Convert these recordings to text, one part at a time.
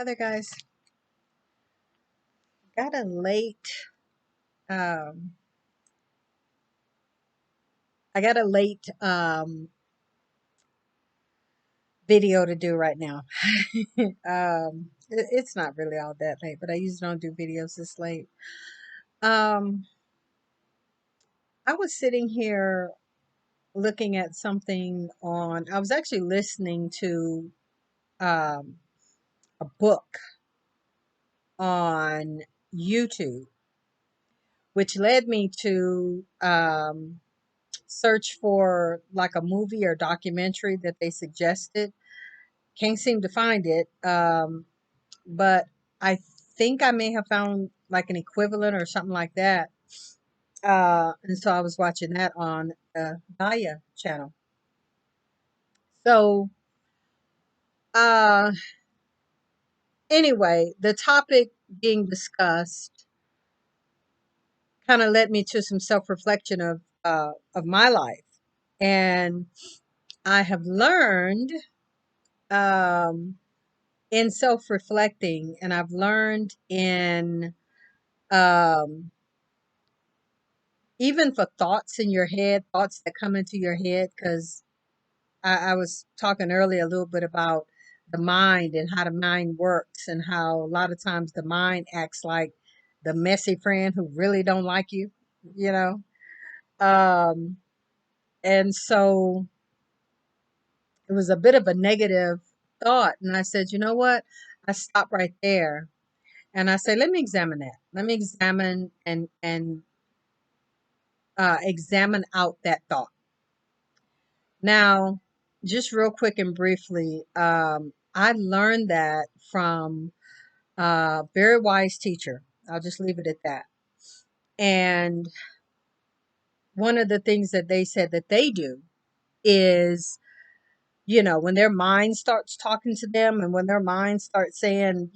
Hi there, guys. Got a late, um, I got a late video to do right now. It's not really all that late, but I usually don't do videos this late. Um, I was sitting here looking at something on. I was actually listening to um, a book on YouTube, which led me to search for like a movie or documentary that they suggested. Can't seem to find it. But I think I may have found like an equivalent or something like that. And so I was watching that on the Gaia channel. So, uh, anyway, the topic being discussed kind of led me to some self-reflection of my life. And I have learned, um, in self-reflecting, and I've learned in, um, even for thoughts in your head, thoughts that come into your head, because I was talking earlier a little bit about the mind and how the mind works, and how a lot of times the mind acts like the messy friend who really don't like you, you know. Um, and so it was a bit of a negative thought, and I said, you know what? I stopped right there, and I said, let me examine that. Let me examine and examine out that thought. Now, just real quick and briefly, I learned that from a very wise teacher. I'll just leave it at that. And one of the things that they said that they do is, when their mind starts talking to them, and when their mind starts saying,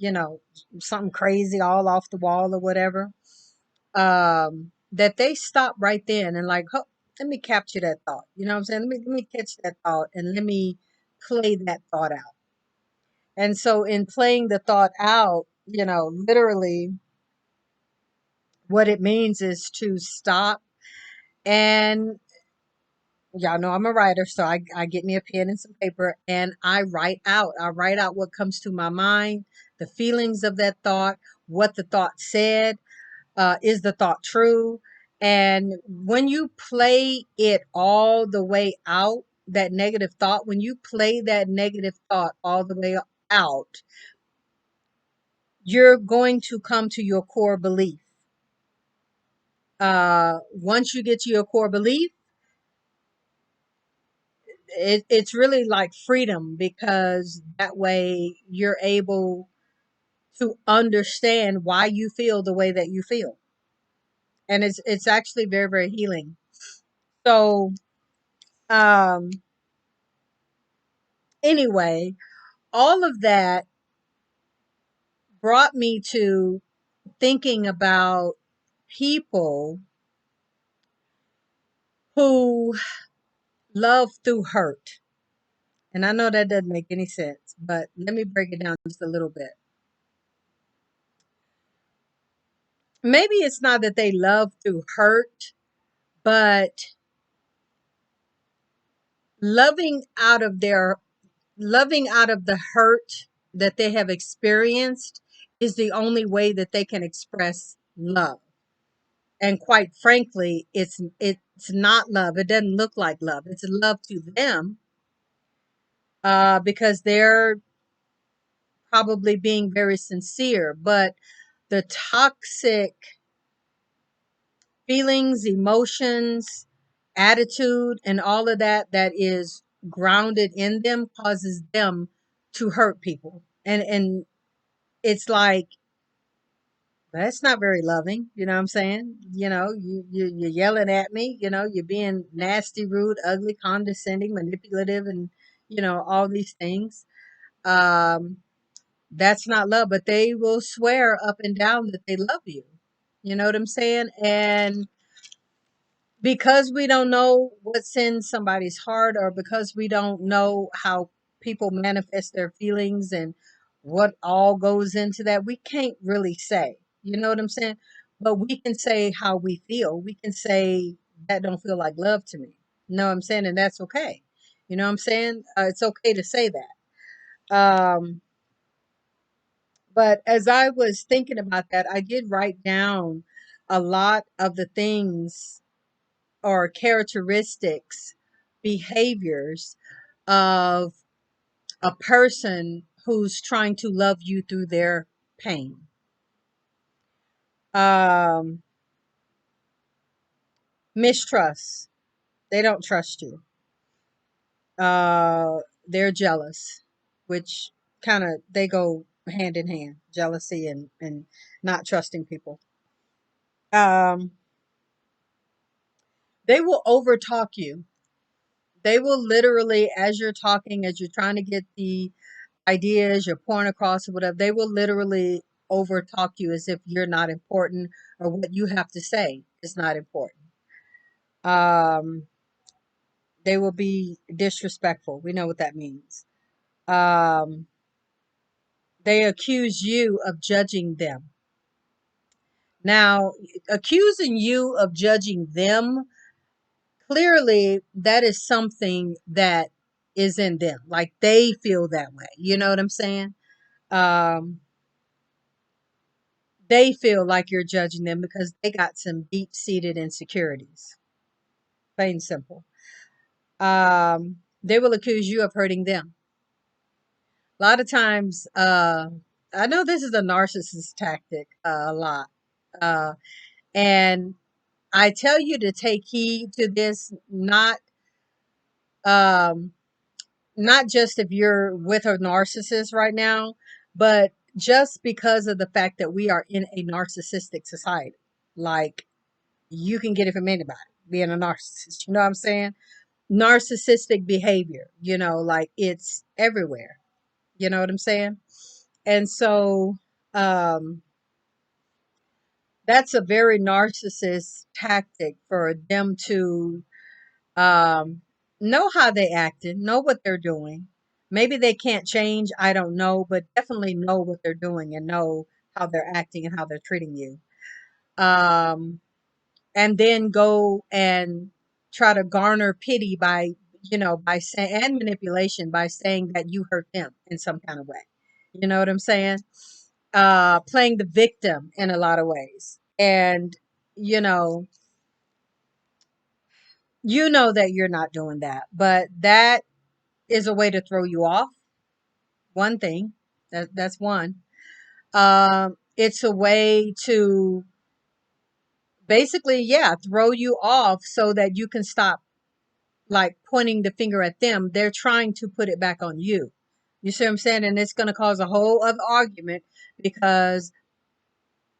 something crazy all off the wall or whatever, that they stop right then and like, "Huh, let me capture that thought." You know what I'm saying? Let me catch that thought and let me play that thought out. And so in playing the thought out, literally what it means is to stop. And y'all know I'm a writer, so I get me a pen and some paper and I write out. I write out what comes to my mind, the feelings of that thought, what the thought said. Is the thought true? And when you play it all the way out, that negative thought, when you play that negative thought all the way out, you're going to come to your core belief. Once you get to your core belief, it's really like freedom, because that way you're able to understand why you feel the way that you feel. And it's actually very, very healing. So, um, anyway, all of that brought me to thinking about people who love through hurt. And I know that doesn't make any sense, but let me break it down just a little bit. Maybe it's not that they love through hurt, but loving out of their loving out of the hurt that they have experienced is the only way that they can express love. And quite frankly, it's not love. It doesn't look like love. It's love to them, because they're probably being very sincere. But the toxic feelings, emotions, attitude, and all of that is grounded in them causes them to hurt people. And it's like, that's not very loving, you know what I'm saying? You're yelling at me, you're being nasty, rude, ugly, condescending, manipulative, and all these things. Um, that's not love, but they will swear up and down that they love you. You know what I'm saying? And because we don't know what's in somebody's heart, or because we don't know how people manifest their feelings and What all goes into that, we can't really say. You know what I'm saying? But we can say how we feel. We can say that don't feel like love to me. You know what I'm saying? And that's okay. You know what I'm saying? It's okay to say that. But as I was thinking about that, I did write down a lot of the things or characteristics, behaviors of a person who's trying to love you through their pain. Um, Mistrust. They don't trust you. Uh, they're jealous, which kind of they go hand in hand. Jealousy and not trusting people. Um, they will overtalk you. They will literally, as you're talking, as you're trying to get the ideas, you're pouring across or whatever, they will literally overtalk you as if you're not important or what you have to say is not important. Um, they will be disrespectful. We know what that means. Um, they accuse you of judging them. Now, accusing you of judging them, clearly that is something that is in them. Like they feel that way. You know what I'm saying? Um, they feel like you're judging them because they got some deep seated insecurities. Plain and simple. They will accuse you of hurting them. A lot of times, I know this is a narcissist tactic a lot. Uh, and I tell you to take heed to this, um, not just if you're with a narcissist right now, but just because of the fact that we are in a narcissistic society. Like, you can get it from anybody being a narcissist. You know what I'm saying? Narcissistic behavior, like it's everywhere. You know what I'm saying? And so um, that's a very narcissist tactic for them to um, know how they acted, know what they're doing. Maybe they can't change, I don't know, but definitely know what they're doing and know how they're acting and how they're treating you. Um, and then go and try to garner pity by saying, and manipulation by saying that you hurt them in some kind of way. You know what I'm saying? Playing the victim in a lot of ways. And, you know, you know that you're not doing that, but that is a way to throw you off. One thing that's one. It's a way to basically, yeah, throw you off so that you can stop like pointing the finger at them. They're trying to put it back on you. You see what I'm saying? And it's going to cause a whole other argument because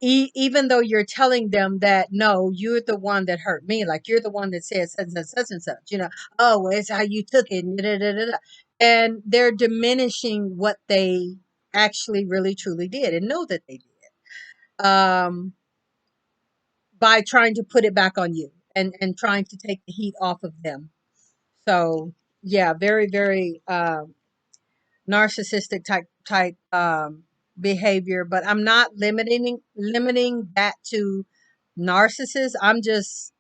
even though you're telling them that no, you're the one that hurt me, like you're the one that said such and such and such, oh, well, it's how you took it, and da, da, da, da. And they're diminishing what they actually really truly did and know that they did, by trying to put it back on you and trying to take the heat off of them. So yeah, very, very narcissistic type behavior, but I'm not limiting that to narcissists.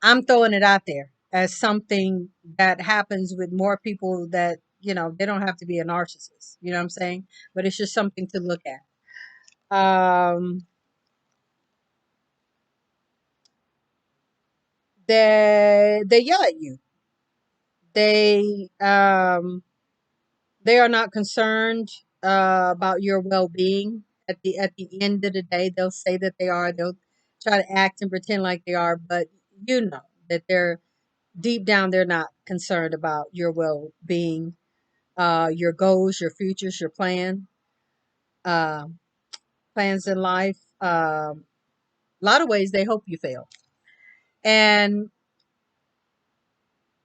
I'm throwing it out there as something that happens with more people that, they don't have to be a narcissist. You know what I'm saying? But it's just something to look at. They yell at you. They they are not concerned about your well-being. At the end of the day, they'll say that they are. They'll try to act and pretend like they are, but you know that they're deep down they're not concerned about your well-being, your goals, your futures, your uh, plans in life. A lot of ways they hope you fail, and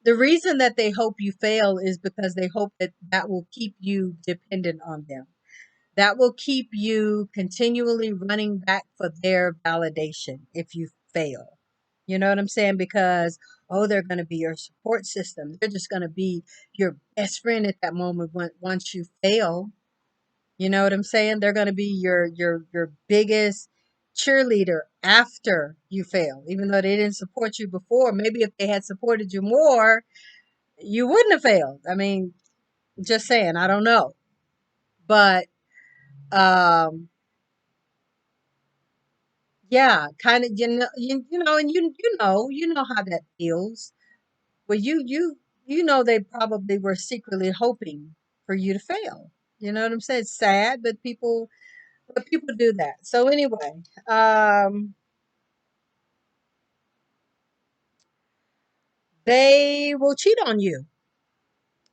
the reason that they hope you fail is because they hope that that will keep you dependent on them. That will keep you continually running back for their validation if you fail. You know what I'm saying? Because, oh, they're going to be your support system. They're just going to be your best friend at that moment once you fail. You know what I'm saying? They're going to be your biggest cheerleader after you fail, even though they didn't support you before. Maybe if they had supported you more, you wouldn't have failed. I mean, just saying, I don't know. But um yeah, kind of, you know, and you know how that feels. Well, you know they probably were secretly hoping for you to fail. You know what I'm saying? It's sad, but people do that. So anyway, they will cheat on you.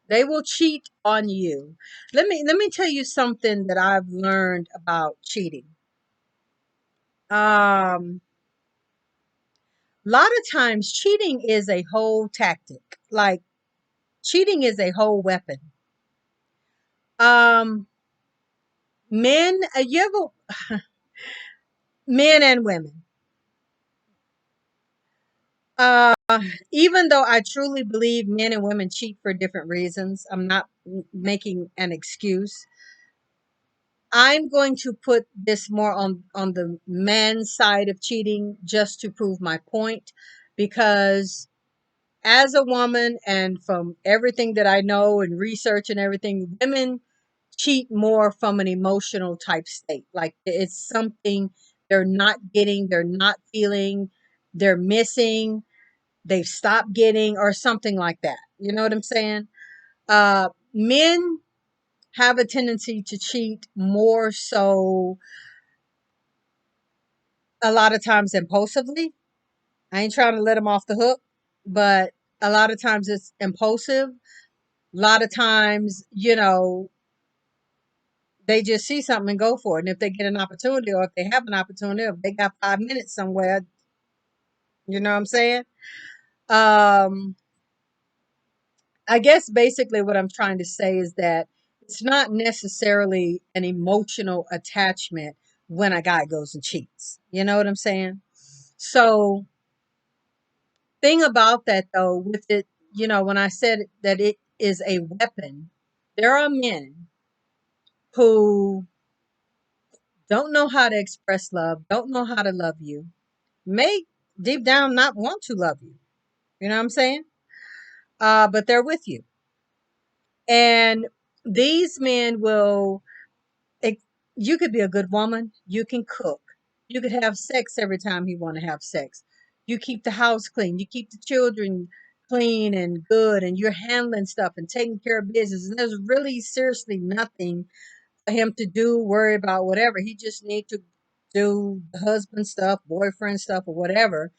They will cheat on you. Let me tell you something that I've learned about cheating. A lot of times cheating is a whole tactic. Like cheating is a whole weapon. Um Men, you ever men and women. Uh, Even though I truly believe men and women cheat for different reasons, I'm not making an excuse. I'm going to put this more on the man's side of cheating just to prove my point, because as a woman and from everything that I know and research and everything, women cheat more from an emotional type state. Like it's something they're not getting, they're not feeling, they're missing, they've stopped getting, or something like that. You know what I'm saying? Men have a tendency to cheat more so a lot of times impulsively. I ain't trying to let them off the hook, but a lot of times it's impulsive. A lot of times, they just see something and go for it. And if they get an opportunity, or if they have an opportunity, or if they got 5 minutes somewhere, you know what I'm saying? Um, I guess basically what I'm trying to say is that it's not necessarily an emotional attachment when a guy goes and cheats. You know what I'm saying? So, thing about that though, with it, when I said that it is a weapon, there are men who don't know how to express love, don't know how to love you, may deep down not want to love you. You know what I'm saying? But they're with you. And these men will, ex- you could be a good woman, you can cook, you could have sex every time you want to have sex. You keep the house clean, you keep the children clean and good, and you're handling stuff and taking care of business. And there's really seriously nothing for him to do, worry about whatever. He just need to do husband stuff, boyfriend stuff, or whatever.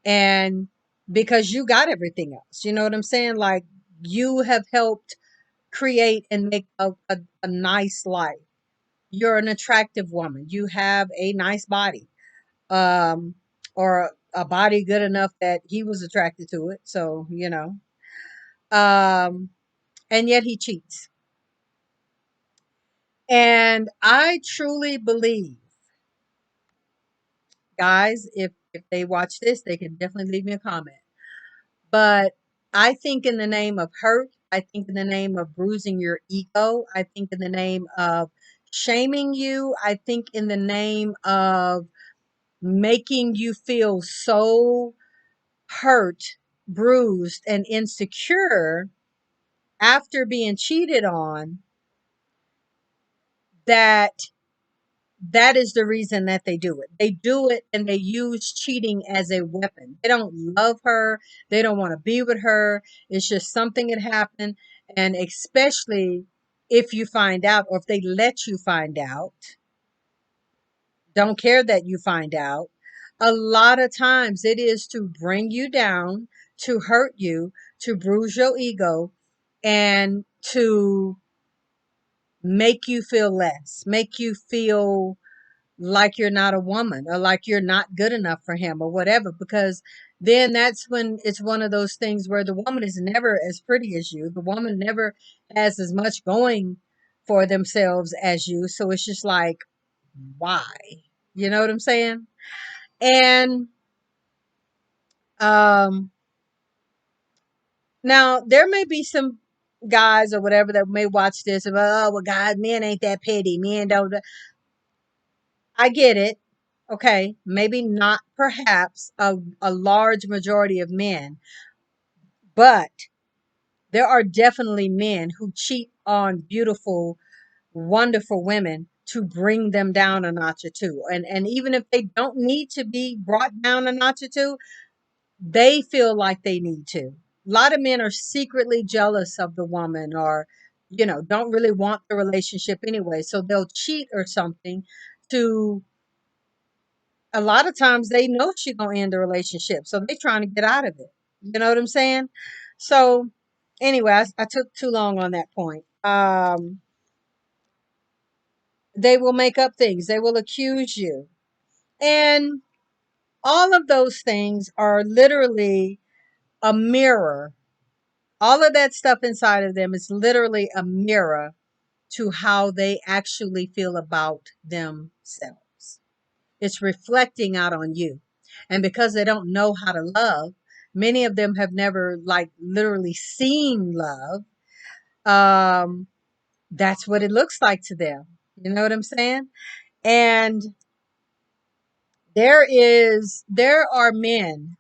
And because you got everything else, you know what I'm saying? Like you have helped create and make a nice life. You're an attractive woman. You have a nice body. Um, or a body good enough that he was attracted to it. So, Um, and yet he cheats. And I truly believe, guys, if they watch this, they can definitely leave me a comment. But I think in the name of hurt, I think in the name of bruising your ego, I think in the name of shaming you, I think in the name of making you feel so hurt, bruised, and insecure after being cheated on, that that is the reason that they do it. They do it and they use cheating as a weapon. They don't love her. They don't want to be with her. It's just something that happened. And especially if you find out, or if they let you find out, don't care that you find out. A lot of times it is to bring you down, to hurt you, to bruise your ego, and to make you feel less, make you feel like you're not a woman, or like you're not good enough for him, or whatever, because then that's when it's one of those things where the woman is never as pretty as you. The woman never has as much going for themselves as you. So it's just like, why? You know what I'm saying? And um now there may be some guys or whatever that may watch this, oh well, God, men ain't that petty, men don't. I get it. Okay, maybe not perhaps a large majority of men, but there are definitely men who cheat on beautiful, wonderful women to bring them down a notch or two. And even if they don't need to be brought down a notch or two, they feel like they need to. A lot of men are secretly jealous of the woman, or don't really want the relationship anyway, so they'll cheat or something to, a lot of times they know she's gonna end the relationship, so they trying to get out of it. You know what I'm saying? So anyway, I took too long on that point. They will make up things. They will accuse you, and all of those things are literally a mirror. All of that stuff inside of them is literally a mirror to how they actually feel about themselves. It's reflecting out on you. And because they don't know how to love, many of them have never like literally seen love. Um, that's what it looks like to them. You know what I'm saying? And there are men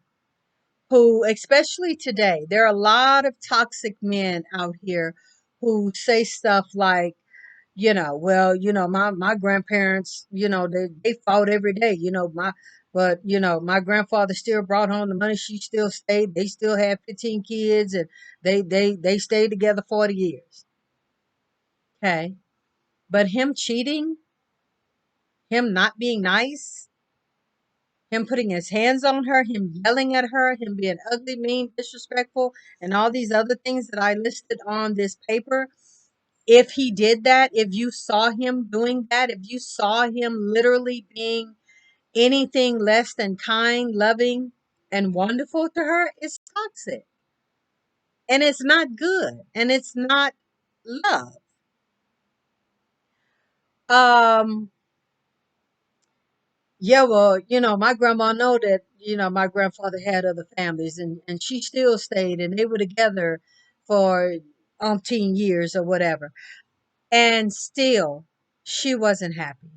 who, especially today, there are a lot of toxic men out here who say stuff like, well, my grandparents, they fought every day, but my grandfather still brought home the money. She still stayed. They still had 15 kids, and they stayed together 40 years. Okay. But him cheating, him not being nice, him putting his hands on her, him yelling at her, him being ugly, mean, disrespectful, and all these other things that I listed on this paper. If he did that, if you saw him doing that, if you saw him literally being anything less than kind, loving, and wonderful to her, it's toxic. And it's not good. And it's not love. Um, yeah, well, my grandma know that, my grandfather had other families, and she still stayed, and they were together for umpteen years or whatever. And still she wasn't happy.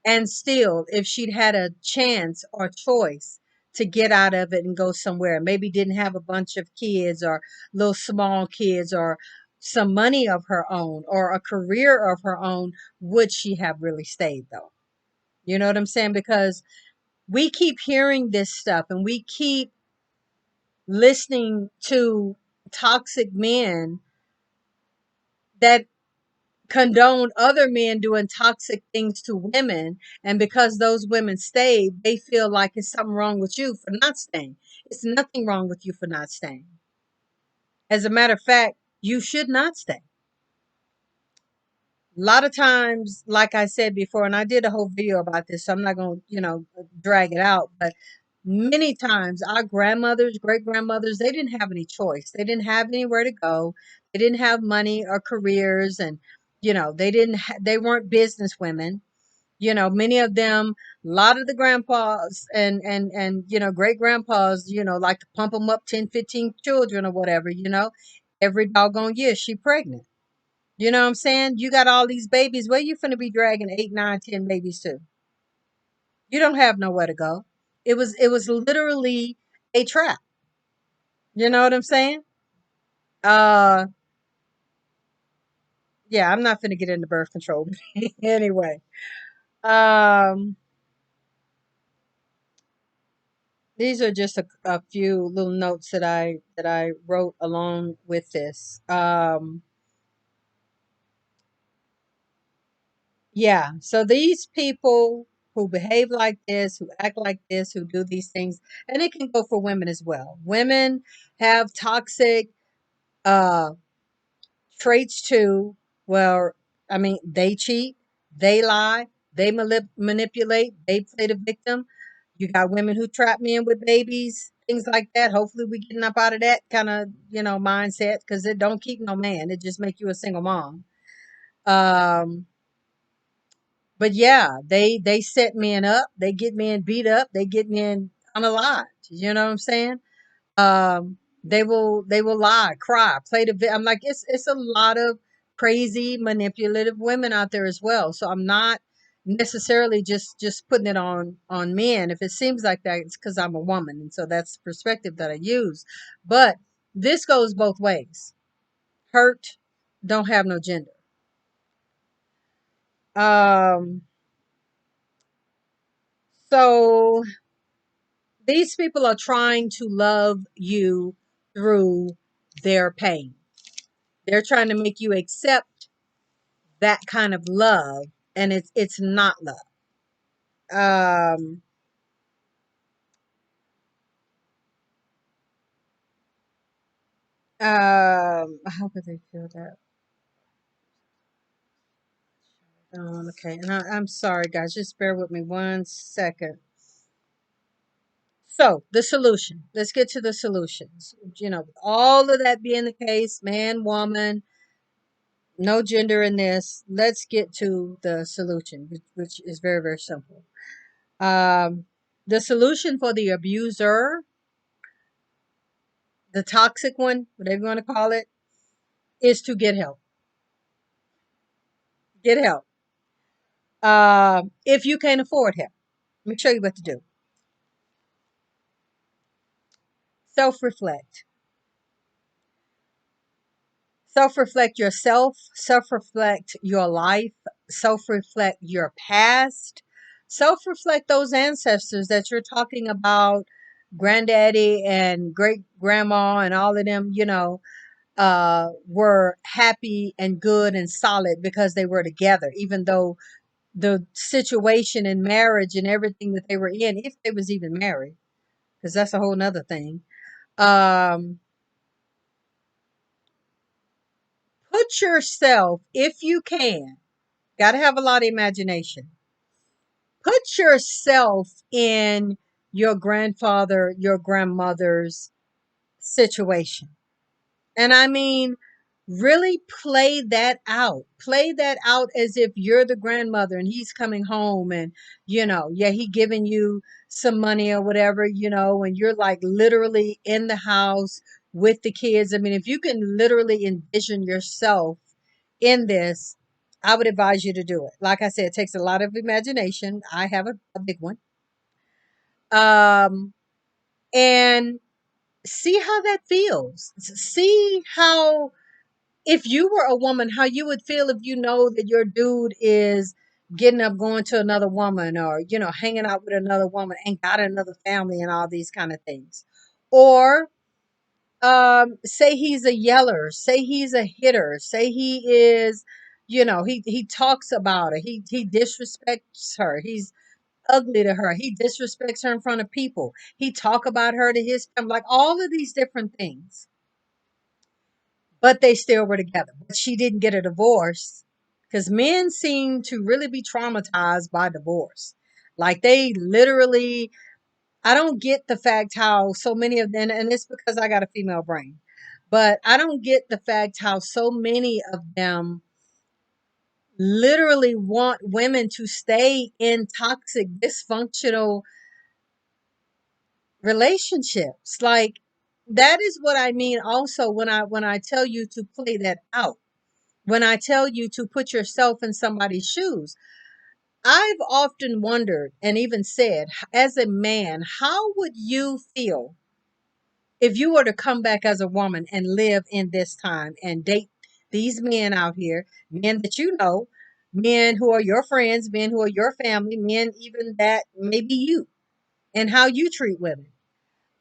And still, if she'd had a chance or choice to get out of it and go somewhere, maybe didn't have a bunch of kids or little small kids or some money of her own or a career of her own, would she have really stayed though? You know what I'm saying? Because we keep hearing this stuff and we keep listening to toxic men that condone other men doing toxic things to women, and because those women stayed, they feel like it's something wrong with you for not staying. It's nothing wrong with you for not staying. As a matter of fact, you should not stay. A lot of times, like I said before, and I did a whole video about this, so I'm not going to, drag it out, but many times our grandmothers, great grandmothers, they didn't have any choice. They didn't have anywhere to go. They didn't have money or careers, and they weren't business women. Many of them, a lot of the grandpas and great grandpas, like to pump them up 10, 15 children or whatever, every doggone year she pregnant. You know what I'm saying? You got all these babies. Where you finna be dragging 8, 9, 10 babies to? You don't have nowhere to go. It was literally a trap. You know what I'm saying? Uh yeah, I'm not finna get into birth control. Anyway. Um these are just a few little notes that I wrote along with this. Yeah, so these people who behave like this, who act like this, who do these things, and it can go for women as well. Women have toxic uh traits too. Well, I mean, they cheat, they lie, they manipulate, they play the victim. You got women who trap men with babies, things like that. Hopefully we getting up out of that kind of, mindset, because it don't keep no man. It just make you a single mom. Um but yeah, they set men up, they get men beat up, they get men unalived. You know what I'm saying? They will lie, cry, play the I'm like, it's a lot of crazy manipulative women out there as well. So I'm not necessarily just putting it on men. If it seems like that, it's because I'm a woman, and so that's the perspective that I use. But this goes both ways. Hurt don't have no gender. um so these people are trying to love you through their pain. They're trying to make you accept that kind of love, and it's not love. um how could they feel that? Okay, and I'm sorry guys, just bear with me 1 second. So the solution, let's get to the solutions. All of that being the case, man, woman, no gender in this, let's get to the solution, which is very, very simple. The solution for the abuser, the toxic one, whatever you want to call it, is to get help. Get help. If you can't afford help, let me show you what to do. Self reflect. Self reflect yourself, self reflect your life, self reflect your past, self reflect those ancestors that you're talking about, granddaddy and great grandma and all of them, were happy and good and solid because they were together, even though the situation in marriage and everything that they were in, if they was even married, because that's a whole nother thing. Um, put yourself, if you can, got to have a lot of imagination. Put yourself in your grandfather, your grandmother's situation. And I mean, really play that out. Play that out as if you're the grandmother and he's coming home and, yeah, he giving you some money or whatever, and you're like literally in the house with the kids. I mean, if you can literally envision yourself in this, I would advise you to do it. Like I said, it takes a lot of imagination. I have a big one. Um, and see how that feels. See how, if you were a woman, how you would feel if you know that your dude is getting up, going to another woman, or, hanging out with another woman and got another family and all these kind of things. Or say he's a yeller, say he's a hitter, say he is, he talks about her, he disrespects her, he's ugly to her, he disrespects her in front of people, he talk about her to his family, like all of these different things. But they still were together. But she didn't get a divorce because men seem to really be traumatized by divorce. Like they literally, I don't get the fact how so many of them, and it's because I got a female brain, but I don't get the fact how so many of them literally want women to stay in toxic, dysfunctional relationships. Like that is what I mean also when I tell you to play that out. When I tell you to put yourself in somebody's shoes, I've often wondered and even said, as a man, how would you feel if you were to come back as a woman and live in this time and date these men out here, men that you know, men who are your friends, men who are your family, men even that maybe you, and how you treat women?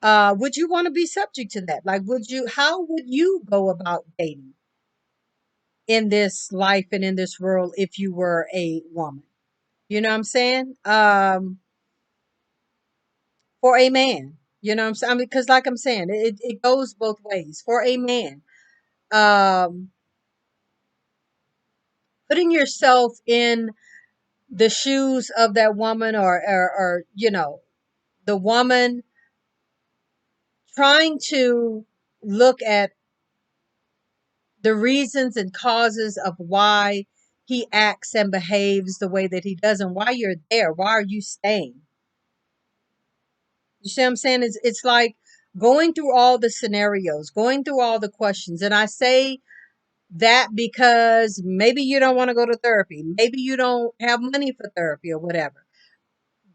Would you want to be subject to that? Like, how would you go about dating in this life and in this world if you were a woman? You know what I'm saying? For a man, you know what I'm saying? I mean, because like I'm saying, it goes both ways. For a man, um, putting yourself in the shoes of that woman, or the woman trying to look at the reasons and causes of why he acts and behaves the way that he does, and why you're there. Why are you staying? You see what I'm saying? It's like, going through all the scenarios, going through all the questions. And I say that because maybe you don't want to go to therapy, maybe you don't have money for therapy or whatever.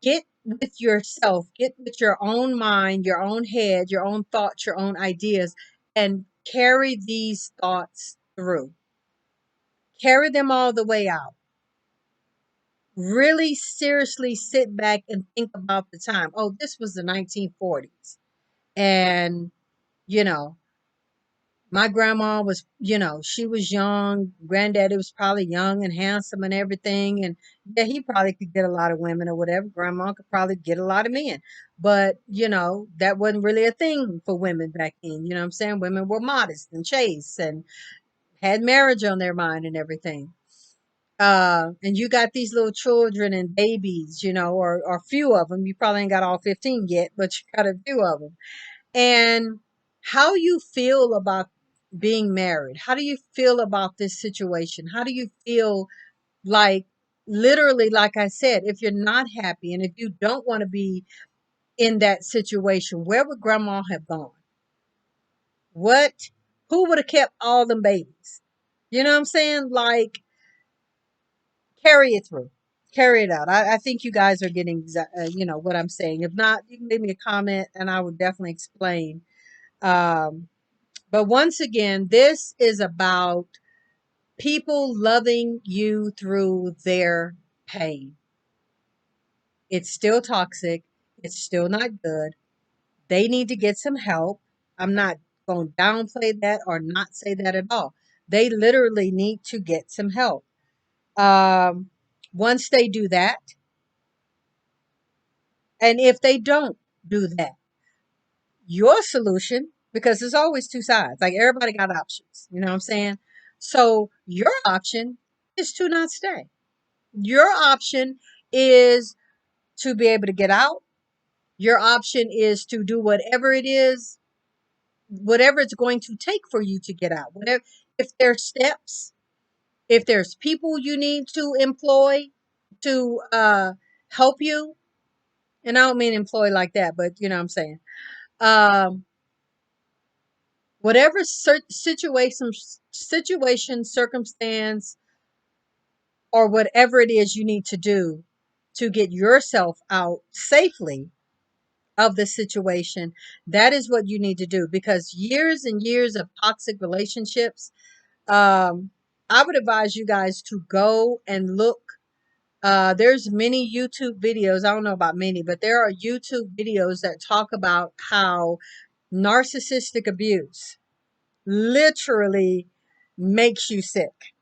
Get with yourself, get with your own mind, your own head, your own thoughts, your own ideas, and carry these thoughts through. Carry them all the way out. Really seriously sit back and think about the time. Oh, this was the 1940s. And, you know, my grandma was, she was young. Granddaddy was probably young and handsome and everything. And yeah, he probably could get a lot of women or whatever. Grandma could probably get a lot of men. But, that wasn't really a thing for women back then. You know what I'm saying? Women were modest and chaste and had marriage on their mind and everything. And you got these little children and babies, or few of them. You probably ain't got all 15 yet, but you got a few of them. And how you feel about being married? How do you feel about this situation? How do you feel like, literally, like I said, if you're not happy and if you don't want to be in that situation, where would grandma have gone? What, who would have kept all them babies? You know what I'm saying? Like, carry it through, carry it out. I think you guys are getting, what I'm saying. If not, you can leave me a comment and I would definitely explain. Um, but once again, this is about people loving you through their pain. It's still toxic. It's still not good. They need to get some help. I'm not going to downplay that or not say that at all. They literally need to get some help. Um, Once they do that, and if they don't do that, your solution, because there's always two sides, like everybody got options, you know what I'm saying? So your option is to not stay. Your option is to be able to get out. Your option is to do whatever it is, whatever it's going to take for you to get out. Whatever, if there's steps, if there's people you need to employ to help you, and I don't mean employ like that, but you know what I'm saying. Um, Whatever situation, circumstance, or whatever it is you need to do to get yourself out safely of the situation, that is what you need to do, because years and years of toxic relationships, um, I would advise you guys to go and look. There's many YouTube videos. I don't know about many, but there are YouTube videos that talk about how narcissistic abuse literally makes you sick.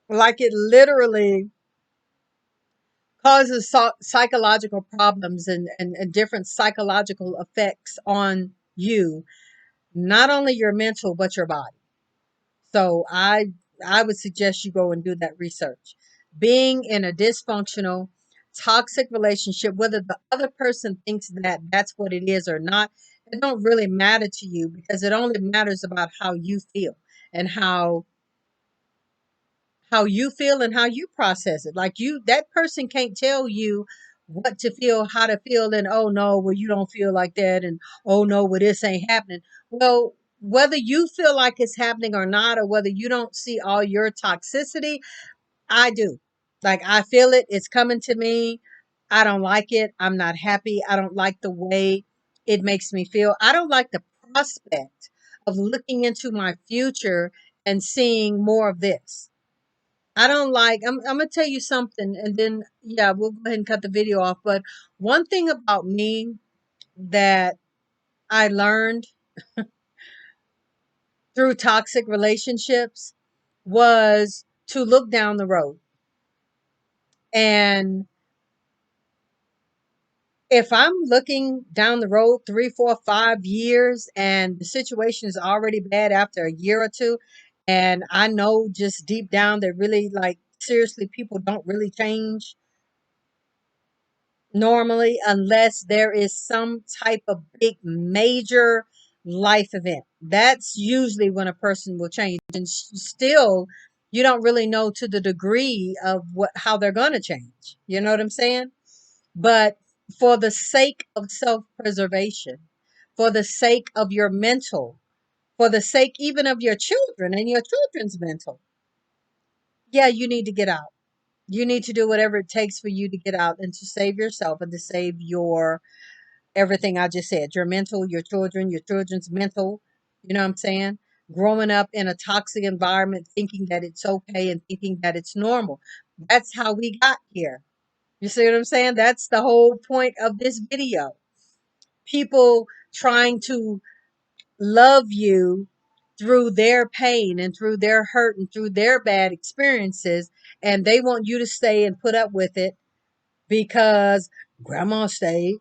Like, it literally causes psychological problems and different psychological effects on you, not only your mental, but your body. So I would suggest you go and do that research. Being in a dysfunctional, toxic relationship, whether the other person thinks that that's what it is or not, it don't really matter to you, because it only matters about how you feel and how you feel and how you process it. Like, that person can't tell you what to feel, how to feel, and oh no, well, you don't feel like that, and oh no, well, this ain't happening. Well, whether you feel like it's happening or not, or whether you don't see all your toxicity, I do. Like, I feel it, it's coming to me. I don't like it. I'm not happy. I don't like the way it makes me feel. I don't like the prospect of looking into my future and seeing more of this. I don't like, I'm gonna tell you something, and then yeah, we'll go ahead and cut the video off. But one thing about me that I learned through toxic relationships was to look down the road. And if I'm looking down the road 3, 4, 5 years and the situation is already bad after a year or two, and I know just deep down that really, like, seriously, people don't really change normally unless there is some type of big major life event. That's usually when a person will change. And still, you don't really know to the degree of how they're going to change. You know what I'm saying? But for the sake of self-preservation, for the sake of your mental, for the sake even of your children and your children's mental. Yeah, you need to get out. You need to do whatever it takes for you to get out and to save yourself and to save your everything I just said, your mental, your children, your children's mental. You know what I'm saying? Growing up in a toxic environment, thinking that it's okay and thinking that it's normal. That's how we got here. You see what I'm saying? That's the whole point of this video. People trying to love you through their pain and through their hurt and through their bad experiences. And they want you to stay and put up with it because grandma stayed.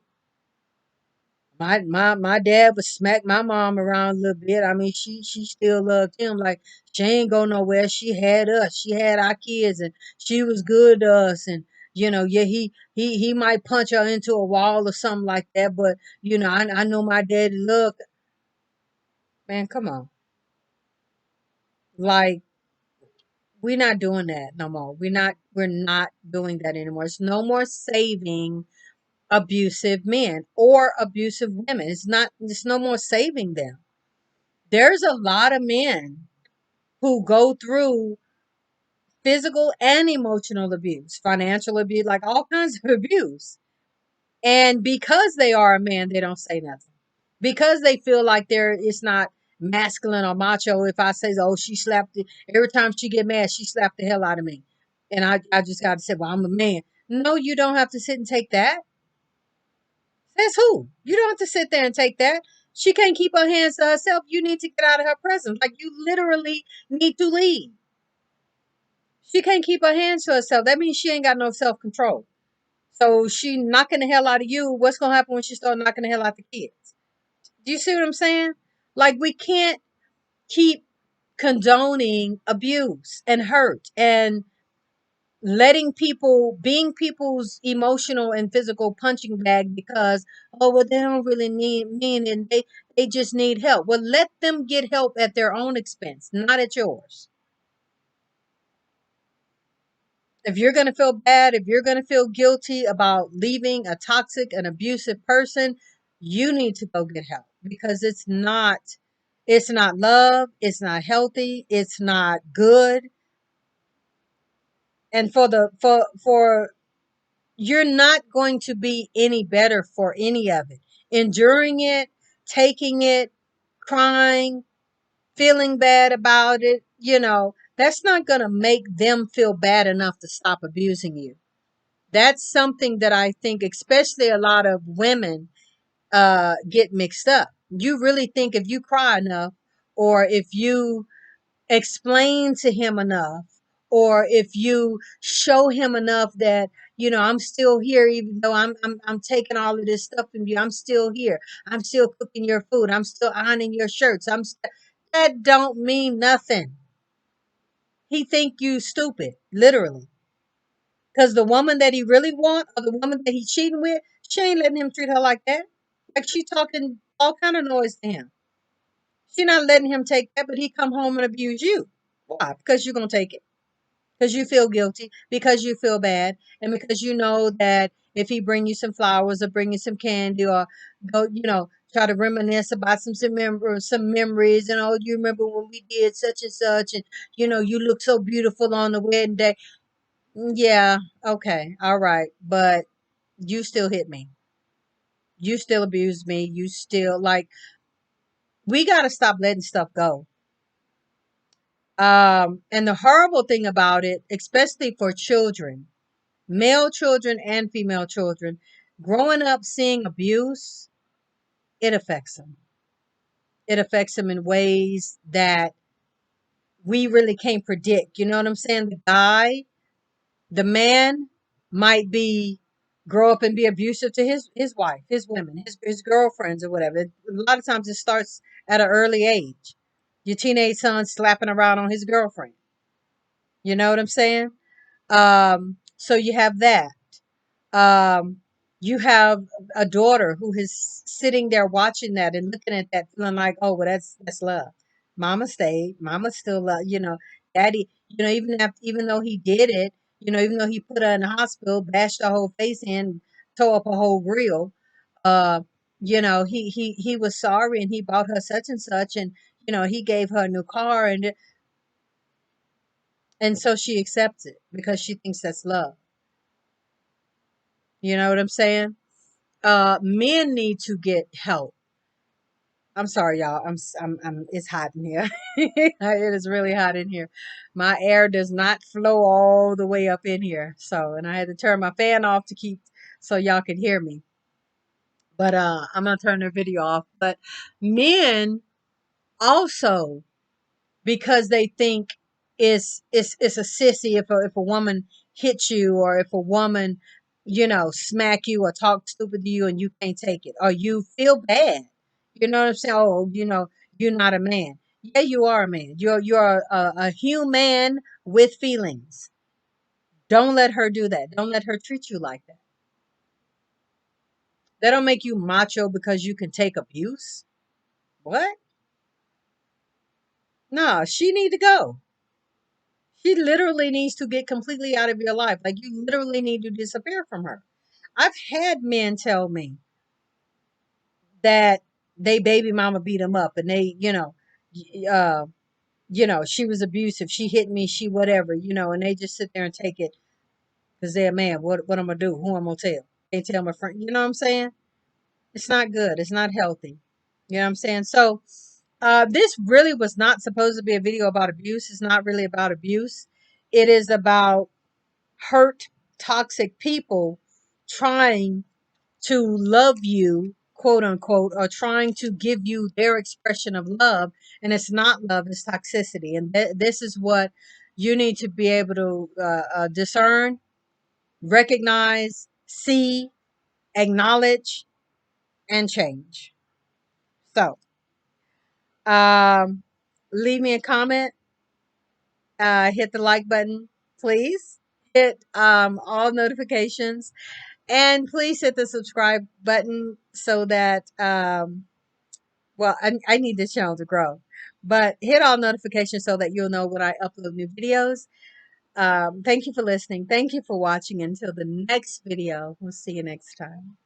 My dad would smack my mom around a little bit. I mean, she still loved him. Like she ain't go nowhere. She had us. She had our kids, and she was good to us. And yeah, he might punch her into a wall or something like that. But I know my daddy loved. Man, come on. Like we're not doing that no more. We're not doing that anymore. It's no more saving abusive men or abusive women. It's no more saving them. There's a lot of men who go through physical and emotional abuse, financial abuse, like all kinds of abuse. And because they are a man, they don't say nothing. Because they feel like it's not masculine or macho if I say, oh, she slapped it. Every time she get mad, she slapped the hell out of me. And I just got to say, well, I'm a man. No, you don't have to sit and take that. Says who? You don't have to sit there and take that. She can't keep her hands to herself. You need to get out of her presence. Like you literally need to leave. She can't keep her hands to herself. That means she ain't got no self control. So she knocking the hell out of you. What's gonna happen when she start knocking the hell out the kids? Do you see what I'm saying? Like we can't keep condoning abuse and hurt and letting people being people's emotional and physical punching bag because well they don't really need mean and they just need help. Well, let them get help at their own expense, not at yours. If you're going to feel bad, if you're going to feel guilty about leaving a toxic and abusive person, you need to go get help because it's not love, it's not healthy, it's not good. And for you're not going to be any better for any of it. Enduring it, taking it, crying, feeling bad about it, that's not going to make them feel bad enough to stop abusing you. That's something that I think, especially a lot of women, get mixed up. You really think if you cry enough, or if you explain to him enough, or if you show him enough that I'm still here, even though I'm taking all of this stuff from you. I'm still here. I'm still cooking your food. I'm still ironing your shirts. That don't mean nothing. He think you stupid, literally. Because the woman that he really want, or the woman that he's cheating with, she ain't letting him treat her like that. Like she talking all kind of noise to him. She not letting him take that, but he come home and abuse you. Why? Because you're gonna take it. Because you feel guilty. Because you feel bad, and because you know that if he bring you some flowers or bring you some candy or go, try to reminisce about some memories, and oh, you remember when we did such and such, and you look so beautiful on the wedding day. Yeah, okay, all right, but you still hit me. You still abuse me. You still we got to stop letting stuff go. And the horrible thing about it, especially for children, male children and female children, growing up seeing abuse, it affects them. It affects them in ways that we really can't predict. You know what I'm saying? The man might be grow up and be abusive to his wife, his women, his girlfriends or whatever. A lot of times it starts at an early age. Your teenage son slapping around on his girlfriend. You know what I'm saying? So you have that. Um, you have a daughter who is sitting there watching that and looking at that, feeling like, oh, well, that's love. Mama stayed. Mama still love. Daddy. Even though he did it, even though he put her in the hospital, bashed her whole face in, tore up her whole grill. Uh, he was sorry and he bought her such and such, and he gave her a new car, and so she accepts it because she thinks that's love. You know what I'm saying? Men need to get help. I'm sorry, y'all. It's hot in here. It is really hot in here. My air does not flow all the way up in here. So, and I had to turn my fan off to keep so y'all could hear me. But I'm gonna turn the video off. But men also, because they think it's a sissy if a woman hits you, or if a woman smack you or talk stupid to you and you can't take it, or you feel bad. You know what I'm saying? Oh, you're not a man. Yeah, you are a man. You're a human with feelings. Don't let her do that. Don't let her treat you like that. That don't make you macho because you can take abuse. What? No, she need to go. She literally needs to get completely out of your life. Like, you literally need to disappear from her. I've had men tell me that they baby mama beat them up, and they, uh, she was abusive. She hit me. She whatever, and they just sit there and take it because they're a man. What I'm gonna do? Who I'm gonna tell? Can't tell my friend. You know what I'm saying? It's not good. It's not healthy. You know what I'm saying? So, this really was not supposed to be a video about abuse. It's not really about abuse. It is about hurt, toxic people trying to love you, quote unquote, or trying to give you their expression of love. And it's not love, it's toxicity. And this is what you need to be able to discern, recognize, see, acknowledge, and change. So, um, leave me a comment, hit the like button, please. Hit all notifications. And please hit the subscribe button so that, well, I need this channel to grow. But hit all notifications so that you'll know when I upload new videos. Thank you for listening. Thank you for watching. Until the next video, we'll see you next time.